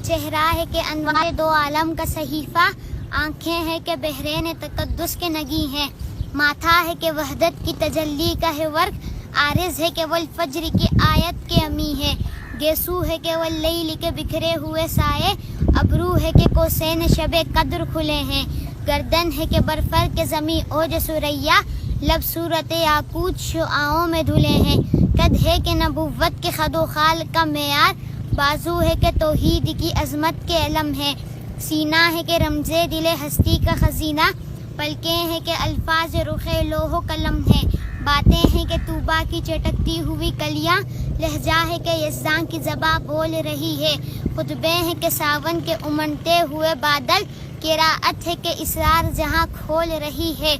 چہرہ ہے کہ انوار دو عالم کا صحیفہ، آنکھیں ہیں کہ بحرین تقدس کے نگی ہیں، ماتھا ہے کہ وحدت کی تجلی کا ہے ورق، عارض ہے کہ والفجر کی آیت کے امی ہے، گیسو ہے کہ واللیل کے بکھرے ہوئے سائے، ابرو ہے کہ کوسین شب قدر کھلے ہیں، گردن ہے کہ برفر کے زمیں اوج سریا، لب صورت یاقوت شعاعوں میں دھلے ہیں، قد ہے کہ نبوت کے خد و خال کا معیار، بازو ہے کہ توحید کی عظمت کے علم ہے، سینہ ہے کہ رمز دل ہستی کا خزینہ، پلکیں ہیں کہ الفاظ رخ لوح و قلم ہے، باتیں ہیں کہ طوبا کی چٹکتی ہوئی کلیاں، لہجہ ہے کہ یزداں کی زباں بول رہی ہے، خطبے ہیں کہ ساون کے امنڈتے ہوئے بادل، قراءت ہے کہ اسرار جہاں کھول رہی ہے،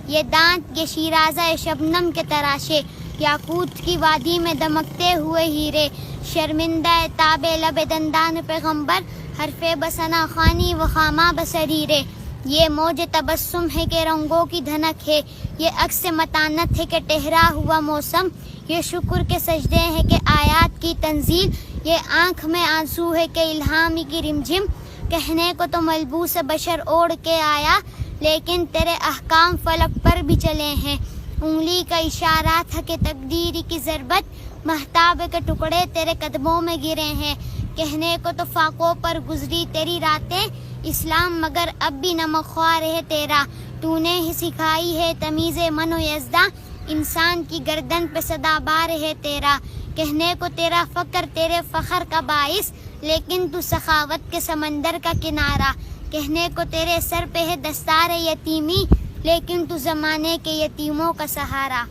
یہ دانت یہ شیرازہ شبنم کے تراشے، یاقوت کی وادی میں دمکتے ہوئے ہیرے، شرمندہ تاب لب دندان پیغمبر، حرف بسنا خوانی و خامہ بسریرے، یہ موج تبسم ہے کہ رنگوں کی دھنک ہے، یہ عکس متانت ہے کہ ٹہرا ہوا موسم، یہ شکر کے سجدے ہیں کہ آیات کی تنزیل، یہ آنکھ میں آنسو ہے کہ الہام کی رمجھم، کہنے کو تو ملبوس بشر اوڑھ کے آیا، لیکن تیرے احکام فلک پر بھی چلے ہیں، انگلی کا اشارہ تھا کہ تقدیر کی ضربت، مہتاب کے ٹکڑے تیرے قدموں میں گرے ہیں، کہنے کو تو فاقوں پر گزری تیری راتیں، اسلام مگر اب بھی نمک خوار ہے تیرا، تو نے ہی سکھائی ہے تمیز من و یزداں، انسان کی گردن پہ صدا بار ہے تیرا، کہنے کو تیرا فقر تیرے فخر کا باعث، لیکن تو سخاوت کے سمندر کا کنارہ، کہنے کو تیرے سر پہ ہے دستار یتیمی، لیکن تو زمانے کے یتیموں کا سہارا۔